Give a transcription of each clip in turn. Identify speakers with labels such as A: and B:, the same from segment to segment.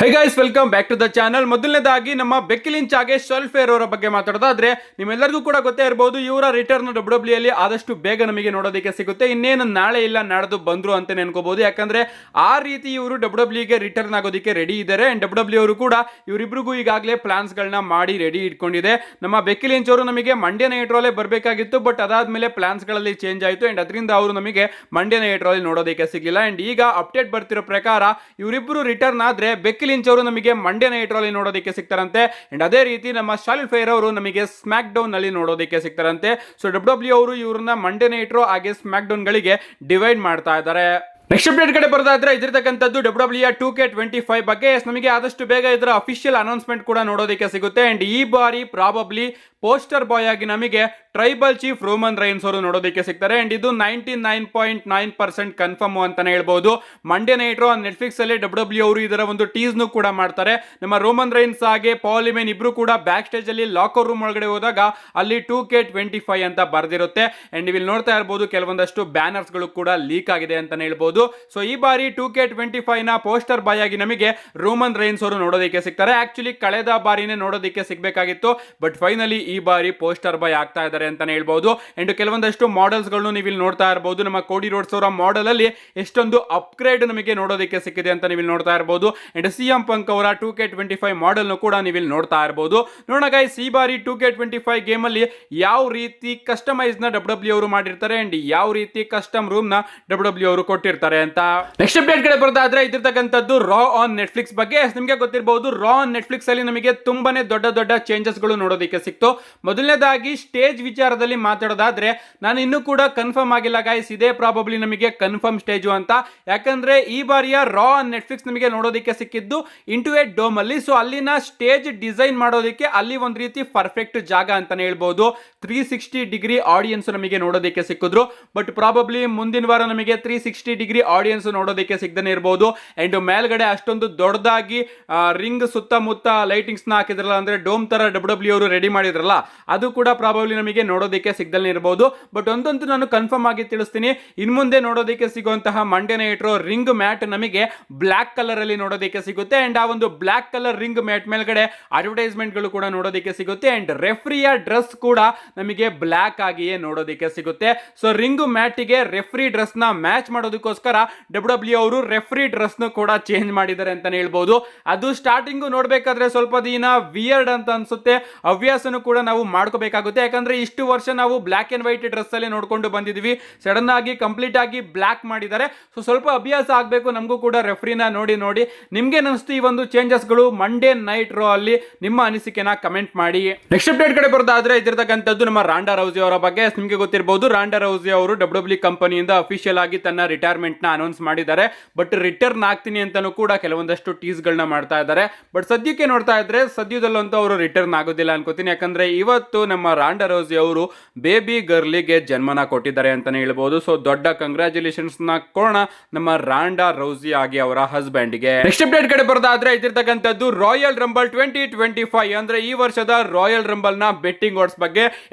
A: Hey guys, welcome back to the channel. ಮೊದಲನೇದಾಗಿ ನಮ್ಮ ಬೆಕ್ಕಿ Lynch ಹಾಗೆ ಶೆಲ್ಫೇರ್ ಅವರ ಬಗ್ಗೆ ಮಾತಾಡೋದಾದ್ರೆ ನಿಮ್ಮೆಲ್ಲರಿಗೂ ಕೂಡ ಗೊತ್ತೇ ಇರಬಹುದು, ಇವರ ರಿಟರ್ನ್ ಡಬ್ಲ್ಯೂ ಅಲ್ಲಿ ಆದಷ್ಟು ಬೇಗ ನಮಗೆ ನೋಡೋದಕ್ಕೆ ಸಿಗುತ್ತೆ. ಇನ್ನೇನು ನಾಳೆ ಇಲ್ಲ ನಾಡ್ದು ಬಂದ್ರು ಅಂತ ಅನ್ಕೋಬಹುದು. ಯಾಕಂದ್ರೆ ಆ ರೀತಿ ಇವರು ಡಬ್ಲ್ಯೂಗೆ ರಿಟರ್ನ್ ಆಗೋದಕ್ಕೆ ರೆಡಿ ಇದ್ದಾರೆ. ಅಂಡ್ ಡಬ್ಲ್ಯೂ ಅವರು ಕೂಡ ಇವರಿಬ್ರಿಗೂ ಈಗಾಗಲೇ ಪ್ಲಾನ್ಸ್ ಗಳನ್ನ ಮಾಡಿ ರೆಡಿ ಇಟ್ಕೊಂಡಿದೆ. ನಮ್ಮ ಬೆಕ್ಕಿ ಲಿಂಚ್ ಅವರು ನಮಗೆ ಮಂಡ್ಯ ನೈಟ್ ರೋಲೇ ಬರಬೇಕಾಗಿತ್ತು, ಬಟ್ ಅದಾದ್ಮೇಲೆ ಪ್ಲಾನ್ಸ್ ಗಳಲ್ಲಿ ಚೇಂಜ್ ಆಯಿತು. ಅಂಡ್ ಅದರಿಂದ ಅವರು ನಮಗೆ ಮಂಡ್ಯ ನೈಟ್ ರೋಲ್ ನೋಡೋದಕ್ಕೆ ಸಿಗಲಿಲ್ಲ. ಅಂಡ್ ಈಗ ಅಪ್ಡೇಟ್ ಬರ್ತಿರೋ ಪ್ರಕಾರ ಇವರಿಬ್ರು ರಿಟರ್ನ್ ಆದ್ರೆ ಬೆಕ್ಕಿ ಲಿಂಚ್ ಅವರು ನಮಗೆ ಮಂಡ್ಯ ನೈಟ್ ರೋಲ್ ನೋಡೋದಕ್ಕೆ ಸಿಗ್ತಾರಂತೆ. ಅಂಡ್ ಅದೇ ರೀತಿ ನಮ್ಮ ಶಾರ್ಲೆಟ್ ಫ್ಲೇರ್ ಅವರು ನಮಗೆ ಸ್ಮ್ಯಾಕ್ ಡೌನ್ ನಲ್ಲಿ ನೋಡೋದಕ್ಕೆ ಸಿಗ್ತಾರಂತೆ. ಸೊ ಡಬ್ಲ್ಯೂ ಅವರು ಇವ್ರನ್ನ ಮಂಡ್ಯ ನೈಟ್ ರೋ ಹಾಗೆ ಸ್ಮ್ಯಾಕ್ ಡೌನ್ ಗಳಿಗೆ ಡಿವೈಡ್ ಮಾಡ್ತಾ ಇದ್ದಾರೆ. ನೆಕ್ಸ್ಟ್ ಅಪ್ಡೇಟ್ ಕಡೆ ಬರೋದಾದ್ರೆ ಇದಿರ್ತಕ್ಕಂಥದ್ದು ಡಬ್ಲ್ಯೂ 2K25 ಬಗ್ಗೆ ನಮಗೆ ಆದಷ್ಟು ಬೇಗ ಇದರ ಅಫಿಷಿಯಲ್ ಅನೌನ್ಸ್ಮೆಂಟ್ ಕೂಡ ನೋಡೋದಕ್ಕೆ ಸಿಗುತ್ತೆ. ಅಂಡ್ ಈ ಬಾರಿ ಪ್ರಾಬಬ್ಲಿ ಪೋಸ್ಟರ್ ಬಾಯ್ ಆಗಿ ನಮಗೆ ಟ್ರೈಬಲ್ ಚೀಫ್ ರೋಮನ್ ರೈನ್ಸ್ ಅವರು ನೋಡೋದಕ್ಕೆ ಸಿಗ್ತಾರೆ. ಅಂಡ್ ಇದು 99.9% ಕನ್ಫರ್ಮ್ ಅಂತಾನೆ ಹೇಳ್ಬಹುದು. ಮಂಡ್ಯ ನೈಟ್ ರೋ ನೆಟ್ಫ್ಲಿಕ್ಸ್ ಅಲ್ಲಿ ಡಬ್ಲ್ಯೂ ಅವರು ಇದರ ಒಂದು ಟೀಸ್ ನು ಕೂಡ ಮಾಡ್ತಾರೆ. ನಮ್ಮ ರೋಮನ್ ರೈನ್ಸ್ ಹಾಗೆ ಪಾಲ್ ಲಿಮೆನ್ ಇಬ್ರು ಕೂಡ ಬ್ಯಾಕ್ ಸ್ಟೇಜ್ ಅಲ್ಲಿ ಲಾಕರ್ ರೂಮ್ ಒಳಗಡೆ ಹೋದಾಗ ಅಲ್ಲಿ 2K25 ಅಂತ ಬರ್ದಿರುತ್ತೆ. ಅಂಡ್ ನೀವು ನೋಡ್ತಾ ಇರಬಹುದು ಕೆಲವೊಂದಷ್ಟು ಬ್ಯಾನರ್ಸ್ ಗಳು ಕೂಡ ಲೀಕ್ ಆಗಿದೆ ಅಂತಾನೆ ಹೇಳ್ಬಹುದು. ಸೊ ಈ ಬಾರಿ 2K25 ನ ಪೋಸ್ಟರ್ ಬಾಯ್ ಆಗಿ ನಮಗೆ ರೋಮನ್ ರೈನ್ಸ್ ಅವರು ನೋಡೋದಕ್ಕೆ ಸಿಗ್ತಾರೆ. ಆಕ್ಚುಲಿ ಕಳೆದ ಬಾರಿನೇ ನೋಡೋದಕ್ಕೆ ಸಿಗಬೇಕಾಗಿತ್ತು, ಬಟ್ ಫೈನಲಿ ಈ ಬಾರಿ ಪೋಸ್ಟರ್ ಬಾಯ್ ಆಗ್ತಾ ಇದ್ದಾರೆ ಅಂತಾನೆ ಹೇಳ್ಬಹುದು. ಅಂಡ್ ಕೆಲವೊಂದಷ್ಟು ಮಾಡೆಲ್ಸ್ ಗಳನ್ನು ನೀವು ಇಲ್ಲಿ ನೋಡ್ತಾ ಇರಬಹುದು. ನಮ್ಮ ಕೋಡಿ ರೋಡ್ಸ್ ಅವರ ಮಾಡೆಲ್ ಅಲ್ಲಿ ಎಷ್ಟೊಂದು ಅಪ್ಗ್ರೇಡ್ ನಮಗೆ ನೋಡೋದಕ್ಕೆ ಸಿಕ್ಕಿದೆ ಅಂತ ನೀವು ನೋಡ್ತಾ ಇರಬಹುದು. ಅಂಡ್ CM Punk ಅವರ 2K25 ಮಾಡೆಲ್ ಕೂಡ ನೀವು ಇಲ್ಲಿ ನೋಡ್ತಾ ಇರಬಹುದು. ನೋಡೋಣ ಗೈಸ್, ಈ ಬಾರಿ 2K25 ಗೇಮ್ ಅಲ್ಲಿ ಯಾವ ರೀತಿ ಕಸ್ಟಮೈಸ್ ನ ಡಬ್ಲ್ಯೂ ಅವರು ಮಾಡಿರ್ತಾರೆ ಅಂಡ್ ಯಾವ ರೀತಿ ಕಸ್ಟಮ್ ರೂಮ್ ನ ಡಬ್ಲ್ಯೂ ಅವರು ಕೊಟ್ಟಿರ್ತಾರೆ ಅಂತ. ನೆಕ್ಸ್ಟ್ ಅಪ್ಡೇಟ್ ಕಡೆ ಬರೋದಾದ್ರೆ ಇದಿರ್ತಕ್ಕಂಥದ್ದು ರಾ ಆನ್ ನೆಟ್ಫ್ಲಿಕ್ಸ್ ಬಗ್ಗೆ. ನಿಮಗೆ ಗೊತ್ತಿರಬಹುದು, ರಾ ಆನ್ ನೆಟ್ಫ್ಲಿಕ್ಸ್ ಅಲ್ಲಿ ನಮಗೆ ತುಂಬಾನೇ ದೊಡ್ಡ ದೊಡ್ಡ ಚೇಂಜಸ್ ಗಳು ನೋಡೋದಕ್ಕೆ ಸಿಕ್ತು. ಮೊದಲನೇದಾಗಿ ಸ್ಟೇಜ್ ವಿಚಾರದಲ್ಲಿ ಮಾತಾಡೋದಾದ್ರೆ ನಾನು ಇನ್ನೂ ಕೂಡ ಕನ್ಫರ್ಮ್ ಆಗಿಲ್ಲ ಗೈಸ್, ಇದೇ ಪ್ರಾಬಬ್ಲಿ ನಮಗೆ ಕನ್ಫರ್ಮ್ ಸ್ಟೇಜ್ ಅಂತ. ಯಾಕಂದ್ರೆ ಈ ಬಾರಿಯ ರಾ ಆನ್ ನೆಟ್ಫ್ಲಿಕ್ಸ್ ನಮಗೆ ನೋಡೋದಕ್ಕೆ ಸಿಕ್ಕಿದ್ದು ಇಂಟುವೇಟ್ ಡೋಮ್ ಅಲ್ಲಿ. ಸೊ ಅಲ್ಲಿನ ಸ್ಟೇಜ್ ಡಿಸೈನ್ ಮಾಡೋದಕ್ಕೆ ಅಲ್ಲಿ ಒಂದ್ ರೀತಿ ಪರ್ಫೆಕ್ಟ್ ಜಾಗ ಅಂತಾನೆ ಹೇಳ್ಬಹುದು. 360 ಡಿಗ್ರಿ ಆಡಿಯನ್ಸ್ ನಮಗೆ ನೋಡೋದಕ್ಕೆ ಸಿಕ್ಕಿದ್ರು, ಬಟ್ ಪ್ರಾಬಬ್ಲಿ ಮುಂದಿನ ವಾರ ನಮಗೆ 360 ಡಿಗ್ರಿ ಆಡಿಯನ್ಸ್ ನೋಡೋದಕ್ಕೆ ಸಿಗದೇ ಇರಬಹುದು. ಅಂಡ್ ಮೇಲ್ಗಡೆ ಅಷ್ಟೊಂದು ದೊಡ್ಡದಾಗಿ ರಿಂಗ್ ಸುತ್ತಮುತ್ತ ಲೈಟಿಂಗ್ಸ್ ನ ಹಾಕಿದ್ರಲ್ಲ, ಅಂದ್ರೆ ಡೋಮ್ ತರ ಡಬ್ಲ್ಯೂ ಅವರು ರೆಡಿ ಮಾಡಿದ್ರಲ್ಲ, ಅದು ಕೂಡ ಪ್ರಾಬಬ್ಲಿ ನಮಗೆ ನೋಡೋದಕ್ಕೆ ಸಿಗದಲ್ಲೇ ಇರಬಹುದು. ಬಟ್ ಒಂದಂತೂ ನಾನು ಕನ್ಫರ್ಮ್ ಆಗಿ ತಿಳಿಸ್ತೀನಿ, ಇನ್ ಮುಂದೆ ನೋಡೋದಕ್ಕೆ ಸಿಗುವಂತಹ Monday night Raw ring mat ನಮಗೆ ಬ್ಲಾಕ್ ಕಲರ್ ಅಲ್ಲಿ ನೋಡೋದಕ್ಕೆ ಸಿಗುತ್ತೆ. ಅಂಡ್ ಆ ಒಂದು ಬ್ಲಾಕ್ ಕಲರ್ ರಿಂಗ್ ಮ್ಯಾಟ್ ಮೇಲ್ಗಡೆ ಅಡ್ವರ್ಟೈಸ್ಮೆಂಟ್ ಗಳು ಕೂಡ ನೋಡೋದಕ್ಕೆ ಸಿಗುತ್ತೆ. ಅಂಡ್ ರೆಫ್ರಿಯ ಡ್ರೆಸ್ ಕೂಡ ನಮಗೆ ಬ್ಲಾಕ್ ಆಗಿಯೇ ನೋಡೋದಕ್ಕೆ ಸಿಗುತ್ತೆ. ಸೊ ರಿಂಗ್ ಮ್ಯಾಟ್ ಗೆ ರೆಫ್ರಿ ಡ್ರೆಸ್ ನ ಮ್ಯಾಚ್ ಮಾಡೋದಕ್ಕೋಸ್ಕರ ಡಬ್ಲ್ಯೂ ಅವರು ರೆಫ್ರಿ ಡ್ರೆಸ್ ನ ಕೂಡ ಚೇಂಜ್ ಮಾಡಿದ್ದಾರೆ ಅಂತಾನೆ ಹೇಳ್ಬಹುದು. ಅದು ಸ್ಟಾರ್ಟಿಂಗ್ ನೋಡ್ಬೇಕಾದ್ರೆ ಸ್ವಲ್ಪ ದಿನ ವಿಯರ್ಡ್ ಅಂತ ಅನ್ಸುತ್ತೆ, ಹವ್ಯಾಸನು ಕೂಡ ನಾವು ಮಾಡ್ಕೋಬೇಕಾಗುತ್ತೆ. ಯಾಕಂದ್ರೆ ಇಷ್ಟು ವರ್ಷ ನಾವು ಬ್ಲಾಕ್ ಅಂಡ್ ವೈಟ್ ಡ್ರೆಸ್ ಅಲ್ಲಿ ನೋಡ್ಕೊಂಡು ಬಂದಿದ್ವಿ, ಸಡನ್ ಆಗಿ ಕಂಪ್ಲೀಟ್ ಆಗಿ ಬ್ಲಾಕ್ ಮಾಡಿದ್ದಾರೆ. ಸೊ ಸ್ವಲ್ಪ ಅಭ್ಯಾಸ ಆಗಬೇಕು ನಮಗೂ ಕೂಡ ರೆಫ್ರಿನ ನೋಡಿ ನೋಡಿ. ನಿಮ್ಗೆ ಅನಿಸ್ತು ಈ ಒಂದು ಚೇಂಜಸ್ ಗಳು ಮಂಡೇ ನೈಟ್ ರೋ ಅಲ್ಲಿ? ನಿಮ್ಮ ಅನಿಸಿಕೆನ ಕಮೆಂಟ್ ಮಾಡಿ. ನೆಕ್ಸ್ಟ್ ಅಪ್ಡೇಟ್ ಕಡೆ ಬರೋದಾದ್ರೆ ಇದಿರ್ತಕ್ಕಂಥದ್ದು ನಮ್ಮ ರಾಂಡಾ ರೌಸಿ ಅವರ ಬಗ್ಗೆ. ನಿಮ್ಗೆ ಗೊತ್ತಿರಬಹುದು, ರಾಂಡಾ ರೌಸಿ ಅವರು ಡಬ್ಲ್ಯೂ ಕಂಪನಿಯಿಂದ ಅಫಿಷಿಯಲ್ ಆಗಿ ತನ್ನ ರಿಟೈರ್ಮೆಂಟ್ ನ ಅನೌನ್ಸ್ ಮಾಡಿದ್ದಾರೆ. ಬಟ್ ರಿಟರ್ನ್ ಆಗ್ತೀನಿ ಅಂತಾನೂ ಕೂಡ ಕೆಲವೊಂದಷ್ಟು ಟೀಸ್ ಗಳನ್ನ ಮಾಡ್ತಾ ಇದ್ದಾರೆ. ಬಟ್ ಸದ್ಯಕ್ಕೆ ನೋಡ್ತಾ ಇದ್ರೆ ಸದ್ಯದಲ್ಲಂತೂ ಅವರು ರಿಟರ್ನ್ ಆಗೋದಿಲ್ಲ ಅನ್ಕೋತೀನಿ. ಯಾಕಂದ್ರೆ ಇವತ್ತು ನಮ್ಮ ರಾಂಡಾ ರೌಸಿ ಅವರು ಬೇಬಿ ಗರ್ಲಿಗೆ ಜನ್ಮನ ಕೊಟ್ಟಿದ್ದಾರೆ ಅಂತಾನೆ ಹೇಳ್ಬಹುದು. ಸೊ ದೊಡ್ಡ ಕಂಗ್ರಾಚುಲೇಷನ್ಸ್ ನ ಕೊಡೋಣ ನಮ್ಮ ರಾಂಡಾ ರೌಸಿ ಆಗಿ ಅವರ ಹಸ್ಬೆಂಡ್ ಗೆ. ನೆಕ್ಸ್ಟ್ ಅಪ್ಡೇಟ್ ಕಡೆ ಬರೋದಾದ್ರೆ ಇದಿರ್ತಕ್ಕಂಥದ್ದು ರಾಯಲ್ ರಂಬಲ್ 2025 ಅಂದ್ರೆ ಈ ವರ್ಷದ ರಾಯಲ್ ರಂಬಲ್ ನ ಬೆಟ್ಟಿಂಗ್ ಆಡ್ಸ್ ಬಗ್ಗೆ.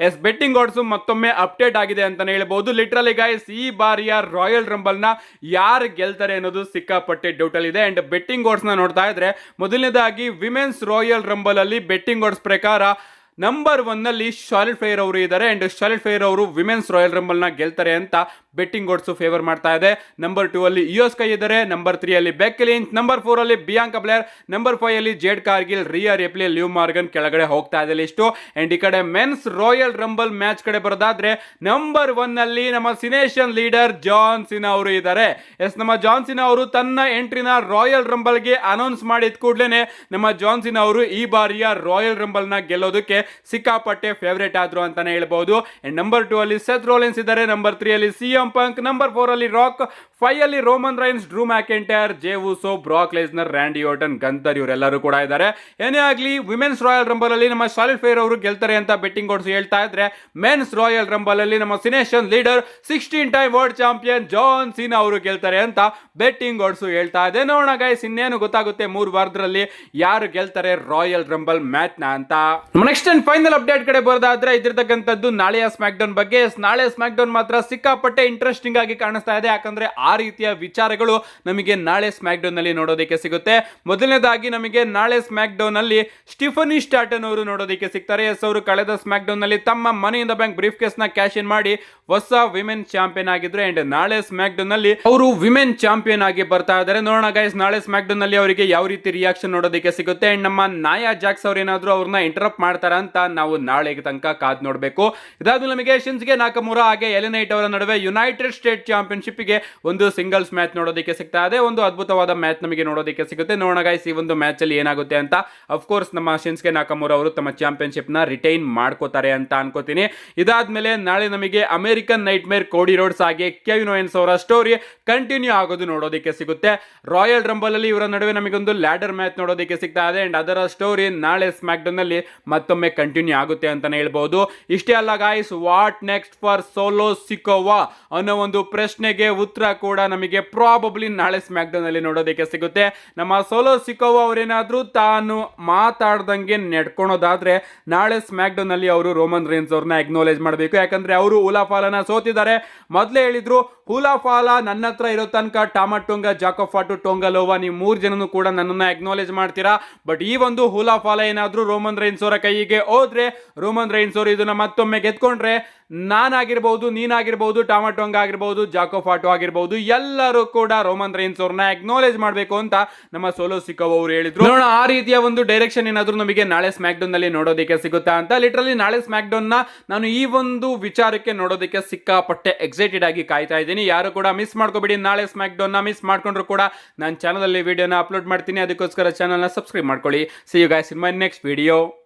A: ಬೆಟ್ಟಿಂಗ್ ಆಡ್ಸ್ ಮತ್ತೊಮ್ಮೆ ಅಪ್ಡೇಟ್ ಆಗಿದೆ ಅಂತಾನೆ ಹೇಳ್ಬಹುದು. ಲಿಟರಲಿ ಗೈಸ್, ಈ ಬಾರಿಯ ರಾಯಲ್ ರಂಬಲ್ ನ ಯಾರು ಗೆಲ್ತಾರೆ ಅನ್ನೋದು ಸಿಕ್ಕಾಪಟ್ಟೆ ಡೌಟ್ ಅಲ್ಲಿ ಇದೆ. ಅಂಡ್ ಬೆಟ್ಟಿಂಗ್ ಆಡ್ಸ್ ನ ನೋಡ್ತಾ ಇದ್ರೆ ಮೊದಲನೇದಾಗಿ ವಿಮೆನ್ಸ್ ರಾಯಲ್ ರಂಬಲ್ ಅಲ್ಲಿ ಬೆಟ್ಟಿಂಗ್ ಆಡ್ಸ್ ಪ್ರಕಾರ ನಂಬರ್ 1 ಅಲ್ಲಿ ಶಾರ್ಲೆಟ್ ಫ್ಲೇರ್ ಅವರು ಇದ್ದಾರೆ. ಅಂಡ್ ಶಾರ್ಲೆಟ್ ಫ್ಲೇರ್ ಅವರು ವಿಮೆನ್ಸ್ ರಾಯಲ್ ರಂಬಲ್ ನ ಗೆಲ್ತಾರೆ ಅಂತ ಬೆಟ್ಟಿಂಗ್ ಆಡ್ಸ್ ಫೇವರ್ ಮಾಡ್ತಾ ಇದೆ. ನಂಬರ್ 2 ಅಲ್ಲಿ ಇಯೋ ಸ್ಕೈ ಇದ್ದಾರೆ. ನಂಬರ್ 3 ಅಲ್ಲಿ ಬೆಕ್ಕಿ ಲಿಂಚ್. ನಂಬರ್ 4 ಅಲ್ಲಿ ಬಿಯಾಂಕಾ ಬ್ಲೇರ್. ನಂಬರ್ 5 ಅಲ್ಲಿ ಜೇಡ್ ಕಾರ್ಗಿಲ್, ರಿಯಾ ರಿಪ್ಲಿ, ಲಿವ್ ಮಾರ್ಗನ್ ಕೆಳಗಡೆ ಹೋಗ್ತಾ ಇದೆ ಲಿಸ್ಟು. ಅಂಡ್ ಈ ಕಡೆ ಮೆನ್ಸ್ ರಾಯಲ್ ರಂಬಲ್ ಮ್ಯಾಚ್ ಕಡೆ ಬರೋದಾದ್ರೆ ನಂಬರ್ 1 ಅಲ್ಲಿ ನಮ್ಮ ಸಿನೇಷನ್ ಲೀಡರ್ ಜಾನ್ ಸಿನಾ ಅವರು ಇದ್ದಾರೆ. ನಮ್ಮ ಜಾನ್ ಸಿನಾ ಅವರು ತನ್ನ ಎಂಟ್ರಿನ ರಾಯಲ್ ರಂಬಲ್ ಗೆ ಅನೌನ್ಸ್ ಮಾಡಿದ ಕೂಡಲೇ ನಮ್ಮ ಜಾನ್ ಸಿನಾ ಅವರು ಈ ಬಾರಿಯ ರಾಯಲ್ ರಂಬಲ್ ನ ಗೆಲ್ಲೋದಕ್ಕೆ ಸಿಕ್ಕಾಪಟ್ಟೆ ಫೇವರೇಟ್ ಆದ್ರು ಅಂತಾನೆ ಹೇಳ್ಬಹುದು. ಅಂಡ್ ನಂಬರ್ 2 ಅಲ್ಲಿ ಸೆತ್ ರೋಲಿನ್ಸ್ ಇದ್ದಾರೆ. ನಂಬರ್ 3 ಅಲ್ಲಿ CM Punk. ನಂಬರ್ 4 ಅಲ್ಲಿ ರಾಕ್. 5 ಅಲ್ಲಿ ರೋಮನ್ ರೈನ್ಸ್, ಡ್ರೂ ಮ್ಯಾಕೆಂಟೈರ್, ಜೇ ಉಸೋ, ಬ್ರಾಕ್ ಲೆಸ್ನರ್, ರ್ಯಾಂಡಿ ಆರ್ಟನ್, ಗಂತರ್ ಇವರೆಲ್ಲರೂ ಕೂಡ ಇದ್ದಾರೆ. ಏನೇ ಆಗ್ಲಿ ವಿಮೆನ್ಸ್ ರಾಯಲ್ ರಂಬಲ್ ಅಲ್ಲಿ ನಮ್ಮ ಶಾರ್ಲೆಟ್ ಫ್ಲೇರ್ ಅವರು ಗೆಲ್ತಾರೆ ಅಂತ ಬೆಟ್ಟಿಂಗ್ ಆಡ್ಸ್ ಹೇಳ್ತಾ ಇದ್ರೆ, ಮೆನ್ಸ್ ರಾಯಲ್ ರಂಬಲ್ ಅಲ್ಲಿ ನಮ್ಮ Cenation leader 16 time world champion John Cena ಅವರು ಗೆಲ್ತಾರೆ ಅಂತ ಬೆಟ್ಟಿಂಗ್ ಆಡ್ಸ್ ಹೇಳ್ತಾ ಇದೆ. ನೋಡೋಣ ಗೈಸ್, ಇನ್ನೇನು ಗೊತ್ತಾಗುತ್ತೆ 3 ವಾರದಲ್ಲಿ ಯಾರು ಗೆಲ್ತಾರೆ ರಾಯಲ್ ರಂಬಲ್ ಮ್ಯಾಚ್ ನ ಅಂತ. ನೆಕ್ಸ್ಟ್ ಅಂಡ್ ಫೈನಲ್ ಅಪ್ಡೇಟ್ ಕಡೆ ಬರೋದಾದ್ರೆ ಇದಿರ್ತಕ್ಕಂಥದ್ದು ನಾಳೆಯ ಸ್ಮ್ಯಾಕ್ ಡೌನ್ ಬಗ್ಗೆ. ನಾಳೆ ಸ್ಮ್ಯಾಕ್ ಡೌನ್ ಮಾತ್ರ ಸಿಕ್ಕಾಪಟ್ಟೆ ಇಂಟ್ರೆಸ್ಟಿಂಗ್ ಆಗಿ ಕಾಣಿಸ್ತಾ ಇದೆ, ಯಾಕಂದ್ರೆ ಆ ರೀತಿಯ ವಿಚಾರಗಳು ನಮಗೆ ನಾಳೆ ಸ್ಮ್ಯಾಕ್ ಡೌನ್ ನಲ್ಲಿ ನೋಡೋದಕ್ಕೆ ಸಿಗುತ್ತೆ. ಮೊದಲನೇದಾಗಿ ನಮಗೆ ನಾಳೆ ಸ್ಮ್ಯಾಕ್ ಡೌನ್ ಅಲ್ಲಿ ಸ್ಟಿಫನಿ ಸ್ಟಾಟನ್ ಅವರು ನೋಡೋದಕ್ಕೆ ಸಿಗ್ತಾರೆ. ಎಸ್, ಅವರು ಕಳೆದ ಸ್ಮ್ಯಾಕ್ ಡೌನ್ ನಲ್ಲಿ ತಮ್ಮ money in the bank briefcase ನ ಕ್ಯಾಶ್ ಇನ್ ಮಾಡಿ ಹೊಸ ವಿಮೆನ್ ಚಾಂಪಿಯನ್ ಆಗಿದ್ರು. ಅಂಡ್ ನಾಳೆ ಸ್ಮ್ಯಾಕ್ ಡೌನ್ ನಲ್ಲಿ ಅವರು ವಿಮೆನ್ ಚಾಂಪಿಯನ್ ಆಗಿ ಬರ್ತಾ ಇದ್ದಾರೆ. ನೋಡೋಣ ಗೈಸ್, ನಾಳೆ ಸ್ಮ್ಯಾಕ್ ಡೌನ್ ನಲ್ಲಿ ಅವರಿಗೆ ಯಾವ ರೀತಿ ರಿಯಾಕ್ಷನ್ ನೋಡೋದಕ್ಕೆ ಸಿಗುತ್ತೆ. ಅಂಡ್ ನಮ್ಮ ನಾಯಾ ಜಾಕ್ಸ್ ಅವ್ರು ಏನಾದ್ರು ಅವ್ರನ್ನ ಇಂಟರಪ್ಟ್ ಮಾಡ್ತಾರ ಅಂತ ನಾವು ನಾಳೆ ತನಕ ಕಾದ್ ನೋಡ್ಬೇಕು. ಇದಾದ್ಮೇಲೆ ನಮಗೆ ಶಿನ್ಸ್ಗೆ ನಾಕಮುರಾ ಹಾಗೆ ಎಲಿನೈಟ್ ಅವರ ನಡುವೆ ಯುನೈಟೆಡ್ ಸ್ಟೇಟ್ ಚಾಂಪಿಯನ್ಶಿಪ್ ಗೆ ಒಂದು ಸಿಂಗಲ್ಸ್ ಮ್ಯಾಚ್ ನೋಡೋದಕ್ಕೆ ಸಿಗ್ತಾ ಇದೆ. ಒಂದು ಅದ್ಭುತವಾದ ಮ್ಯಾಚ್ ನಮಗೆ ನೋಡೋದಕ್ಕೆ ಸಿಗುತ್ತೆ. ನೋಡೋಣ ಗೈಸ್, ಈ ಒಂದು ಮ್ಯಾಚ್ ಅಲ್ಲಿ ಏನಾಗುತ್ತೆ ಅಂತ. ಅಫ್ಕೋರ್ಸ್ ನಮ್ಮ ಶಿನ್ಸ್ಗೆ ನಾಕಮುರಾ ಅವರು ತಮ್ಮ ಚಾಂಪಿಯನ್ಶಿಪ್ ನ ರಿಟೈನ್ ಮಾಡ್ಕೋತಾರೆ ಅಂತ ಅನ್ಕೋತೀನಿ. ಇದಾದ್ಮೇಲೆ ನಾಳೆ ನಮಗೆ ಅಮೆರಿಕನ್ ನೈಟ್ ಮೇರ್ ಕೋಡಿ ರೋಡ್ಸ್ ಹಾಗೆ ಕೆವಿನ್ ಓವೆನ್ಸ್ ಅವರ ಸ್ಟೋರಿ ಕಂಟಿನ್ಯೂ ಆಗೋದು ನೋಡೋದಕ್ಕೆ ಸಿಗುತ್ತೆ. ರಾಯಲ್ ರಂಬಲ್ ಅಲ್ಲಿ ಇವರ ನಡುವೆ ನಮಗೊಂದು ಲ್ಯಾಡರ್ ಮ್ಯಾಚ್ ನೋಡೋದಕ್ಕೆ ಸಿಗ್ತಾ ಇದೆ. ಅಂಡ್ ಅದರ ಸ್ಟೋರಿ ನಾಳೆ ಸ್ಮ್ಯಾಕ್ ಡೌನ್ ನಲ್ಲಿ ಮತ್ತೊಮ್ಮೆ ಕಂಟಿನ್ಯೂ ಆಗುತ್ತೆ ಅಂತಾನೆ ಹೇಳ್ಬಹುದು. ಇಷ್ಟೇ ಅಲ್ಲ guys, what next for solo Sikoa ಅನ್ನೋ ಒಂದು ಪ್ರಶ್ನೆಗೆ ಉತ್ತರ ಕೂಡ ನಮಗೆ ಪ್ರಾಬಬ್ಲಿ ನಾಳೆ ಸ್ಮ್ಯಾಕ್ ಡೌನ್ ಅಲ್ಲಿ ನೋಡೋದಕ್ಕೆ ಸಿಗುತ್ತೆ. ನಮ್ಮ ಸೋಲೋ ಸಿಕೋವಾ ಅವರೇನಾದ್ರೂ ತಾನು ಮಾತಾಡ್ದಂಗೆ ನಡ್ಕೊಳೋದಾದ್ರೆ ನಾಳೆ ಸ್ಮ್ಯಾಕ್ ಡೌನ್ ಅಲ್ಲಿ ಅವರು ರೋಮನ್ ರೇನ್ಸ್ ಅವ್ರನ್ನ ಅಕ್ನಾಲೇಜ್ ಮಾಡಬೇಕು. ಯಾಕಂದ್ರೆ ಅವರು ಉಲಾಫಾಲನ ಸೋತಿದ್ದಾರೆ. ಮೊದಲೇ ಹೇಳಿದ್ರು, ಹುಲಾಫಾಲ ನನ್ನ ಹತ್ರ ಇರೋ ತನಕ ಟಾಮಟೊಂಗ, ಜಾಕೋಫಾಟು, ಟೊಂಗಲೋವಾ ನೀವು 3 ಜನನು ಕೂಡ ನನ್ನನ್ನು ಅಕ್ನಾಲೇಜ್ ಮಾಡ್ತೀರಾ. ಬಟ್ ಈ ಒಂದು ಹುಲಾಫಾಲ ಏನಾದ್ರೂ ರೋಮನ್ ರೈನ್ಸ್ ಅವರ ಕೈಗೆ ಹೋದ್ರೆ, ರೋಮನ್ ರೈನ್ಸ್ ಅವರು ಇದನ್ನ ಮತ್ತೊಮ್ಮೆ ಗೆದ್ಕೊಂಡ್ರೆ, ನಾನಾಗಿರ್ಬಹುದು, ನೀನಾಗಿರ್ಬಹುದು, ಟಾಮಟೊಂಗ ಆಗಿರ್ಬಹುದು, ಜಾಕೋಫಾಟು ಆಗಿರ್ಬಹುದು, ಎಲ್ಲರೂ ಕೂಡ ರೋಮನ್ ರೈನ್ಸ್ ಅವ್ರನ್ನ ಅಕ್ನಾಲೇಜ್ ಮಾಡಬೇಕು ಅಂತ ನಮ್ಮ ಸೋಲೋ ಸಿಕೋವಾ ಅವರು ಹೇಳಿದ್ರು. ನೋಡೋಣ ಆ ರೀತಿಯ ಒಂದು ಡೈರೆಕ್ಷನ್ ಏನಾದ್ರೂ ನಮಗೆ ನಾಳೆ ಸ್ಮ್ಯಾಕ್ ಡೌನ್ ನಲ್ಲಿ ನೋಡೋದಕ್ಕೆ ಸಿಗುತ್ತಾ ಅಂತ. ಲಿಟರಲಿ ನಾಳೆ ಸ್ಮ್ಯಾಕ್ ಡೌನ್ ನ ನಾನು ಈ ಒಂದು ವಿಚಾರಕ್ಕೆ ನೋಡೋದಕ್ಕೆ ಸಿಕ್ಕಾಪಟ್ಟೆ ಎಕ್ಸೈಟೆಡ್ ಆಗಿ ಕಾಯ್ತಾ ಇದ್ದೀನಿ. ಯಾರು ಕೂಡ ಮಿಸ್ ಮಾಡ್ಕೋಬೇಡಿ. ನಾಳೆ ಸ್ಮ್ಯಾಕ್ ಡೌನ್ ನ ಮಿಸ್ ಮಾಡ್ಕೊಂಡ್ರು ಕೂಡ ನಾನು ಚಾನಲ್ ಅಲ್ಲಿ ವಿಡಿಯೋನ ಅಪ್ಲೋಡ್ ಮಾಡ್ತೀನಿ. ಅದಕ್ಕೋಸ್ಕರ ಚಾನಲ್ ನ ಸಬ್ಸ್ಕ್ರೈಬ್ ಮಾಡ್ಕೊಳ್ಳಿ. See you guys in my next video.